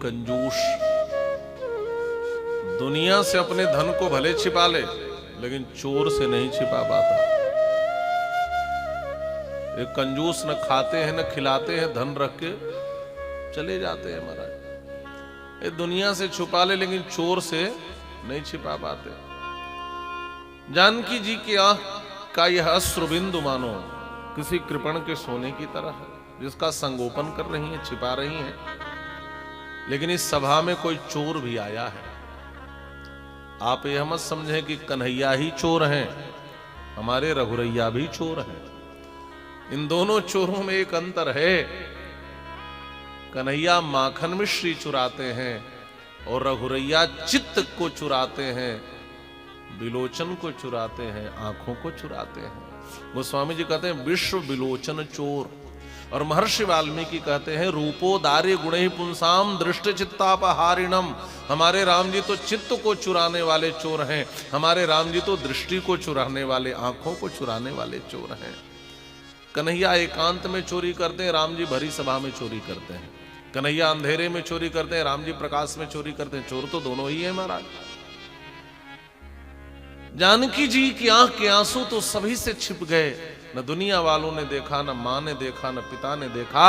कंजूस दुनिया से अपने धन को भले छिपा ले, लेकिन चोर से नहीं छिपा पाता। एक कंजूस न खाते हैं न खिलाते हैं, धन रख के चले जाते हैं महाराज। ये दुनिया से छुपा ले, लेकिन चोर से नहीं छिपा पाते। जानकी जी की आंख का यह अश्रुबिंदु मानो किसी कृपण के सोने की तरह है, जिसका संगोपन कर रही है, छिपा रही है। लेकिन इस सभा में कोई चोर भी आया है। आप यह मत समझें कि कन्हैया ही चोर हैं, हमारे रघुरैया भी चोर हैं। इन दोनों चोरों में एक अंतर है। कन्हैया माखन मिश्री चुराते हैं और रघुरैया चित्त को चुराते हैं, बिलोचन को चुराते हैं, आंखों को चुराते हैं। गोस्वामी जी कहते हैं विश्व बिलोचन चोर, और महर्षि वाल्मीकि कहते हैं रूपो दार्य गुणे पुंसाम दृष्ट चित्तापहारिणम। हमारे राम जी तो चित्त को चुराने वाले चोर हैं, हमारे राम जी तो दृष्टि को चुराने वाले, आंखों को चुराने वाले चोर हैं। कन्हैया एकांत में चोरी करते हैं, राम जी भरी सभा में चोरी करते हैं। कन्हैया अंधेरे में चोरी करते हैं, राम जी प्रकाश में चोरी करते हैं। चोर तो दोनों ही है महाराज। जानकी जी की आंख के आंसू तो सभी से छिप गए। न दुनिया वालों ने देखा, न मां ने देखा, न पिता ने देखा,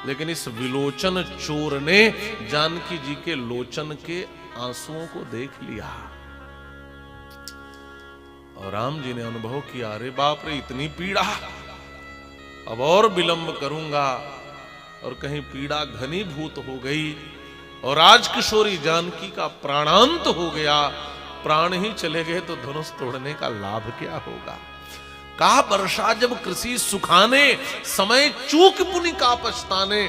लेकिन इस विलोचन चोर ने जानकी जी के लोचन के आंसुओं को देख लिया। और राम जी ने अनुभव किया, अरे बाप रे, इतनी पीड़ा, अब और विलंब करूंगा, और कहीं पीड़ा घनीभूत हो गई और आज किशोरी जानकी का प्राणांत हो गया। प्राण ही चले गए तो धनुष तोड़ने का लाभ क्या होगा। कहा वर्षा जब कृषि सुखाने, समय चूक पुनि का पछताने।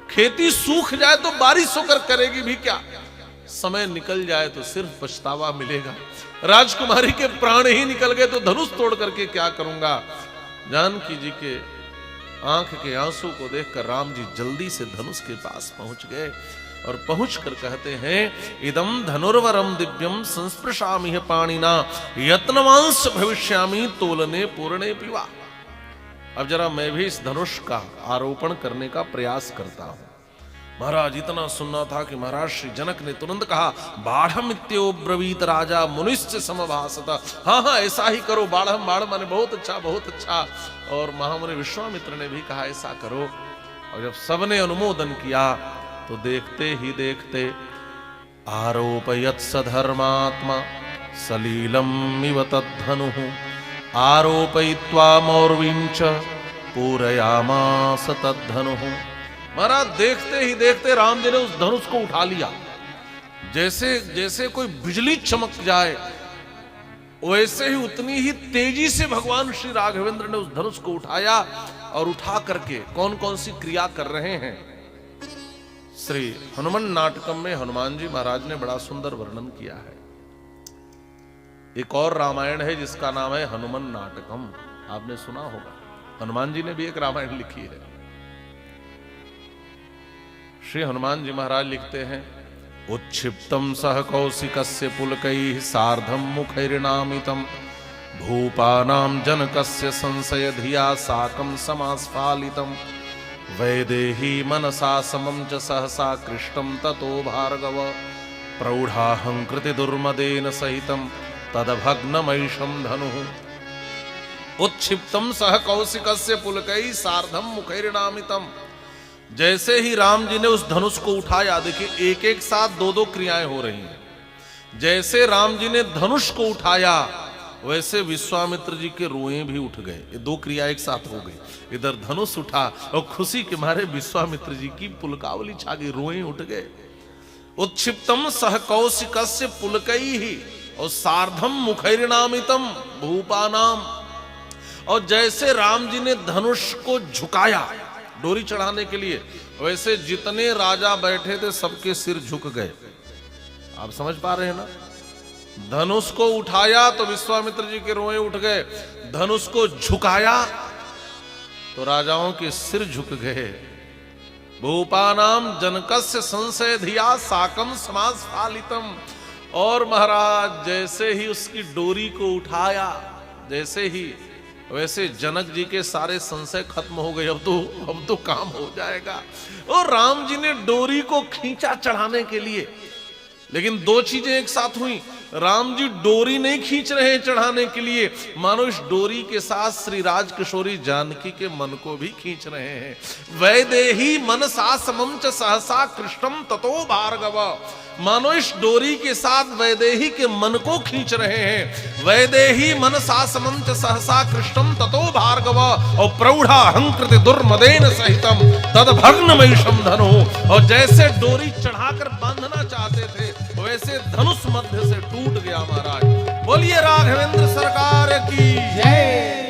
खेती सूख जाए तो बारिश होकर करेगी भी क्या, समय निकल जाए तो सिर्फ पछतावा मिलेगा। राजकुमारी के प्राण ही निकल गए तो धनुष तोड़ करके क्या करूंगा। जानकी जी के आंख के आंसू को देखकर राम जी जल्दी से धनुष के पास पहुंच गए और पहुंचकर कहते हैं इदम धनुर्वरम दिव्यम संस्पृशामि पाणिना यत्नवांश भविष्यामि तोलने पूर्णे पिवा। अब जरा मैं भी इस धनुष का आरोपण करने का प्रयास करता हूं। महाराज इतना सुनना था कि महाराज श्री जनक ने तुरंत कहा बाढ़मित्योब्रवीत राजा मुनिश्च समभासत। हाँ ऐसा ही करो। बाढ़ माने बहुत अच्छा बहुत अच्छा। और महामुनि विश्वामित्र ने भी कहा ऐसा करो। और जब सबने अनुमोदन किया तो देखते ही देखते आरोपयत सधर्मात्मा सलीलम इव तद्धनुः आरोपयित्वा मौर्वीं च पूरयामास तद्धनुः। महाराज देखते ही देखते राम जी ने उस धनुष को उठा लिया। जैसे जैसे कोई बिजली चमक जाए वैसे ही उतनी ही तेजी से भगवान श्री राघवेंद्र ने उस धनुष को उठाया। और उठा करके कौन कौन सी क्रिया कर रहे हैं, श्री हनुमान नाटकम में हनुमान जी महाराज ने बड़ा सुंदर वर्णन किया है। एक और रामायण है जिसका नाम है हनुमान नाटकम, आपने सुना होगा। हनुमान जी ने भी एक रामायण लिखी है। श्री हनुमान जी महाराज लिखते हैं उच्छिप्तम सह कौशिकस्य पुलकैः सार्धम मुखैर्नामितम भूपानां जनकस्य संशय धिया साकं समास्फालितम वैदेही मनसा समं च सहसा कृष्टं ततो भार्गव प्रौढ़ाहंकृति दुर्मदेन सहितं तदभग्नमैषं धनुः। उच्छिप्तम सह कौशिकस्य पुलकैः सार्धम मुखैर्नामितम। जैसे ही राम जी ने उस धनुष को उठाया, देखिए एक एक साथ दो दो क्रियाएं हो रही हैं। जैसे राम जी ने धनुष को उठाया वैसे विश्वामित्र जी के रोए भी उठ गए। ये दो क्रिया एक साथ हो गई। इधर धनुष उठा और खुशी के मारे विश्वामित्र जी की पुलकावली छा गई, रोए उठ गए। उत्क्षिप्तम सह कौशिकस्य पुलकैः और सार्धम मुखैर्नामितम भूपानाम। और जैसे राम जी ने धनुष को झुकाया डोरी चढ़ाने के लिए, वैसे जितने राजा बैठे थे सबके सिर झुक गए। आप समझ पा रहे हैं ना। धनुष को उठाया तो विश्वामित्र जी के रोए उठ गए, धनुष को झुकाया तो राजाओं के सिर झुक गए। भूपानाम जनकस्य संशय धिया साकम समास्फालितम। और महाराज जैसे ही उसकी डोरी को उठाया, जैसे ही वैसे जनक जी के सारे संशय खत्म हो गए, अब तो काम हो जाएगा। और राम जी ने डोरी को खींचा चढ़ाने के लिए, लेकिन दो चीजें एक साथ हुई। राम जी डोरी नहीं खींच रहे चढ़ाने के लिए, मानो इस डोरी के साथ श्री राज किशोरी जानकी के मन को भी खींच रहे हैं। वैदेही मनसा समम च सहसा कृष्णम ततो भार्गव, मानो इस डोरी के साथ वैदेही के मन को खींच रहे हैं। वैदेही मनसा समम च सहसा कृष्णम ततो भार्गव, और प्रौढ़ा हंकृत दुर्मदेन सहितम तद भग्नमयिषम धनु, और जैसे डोरी चढ़ाकर बांधना चाहते थे वैसे धनुष मध्य से टूट गया महाराज। बोलिए राघवेंद्र सरकार की जय।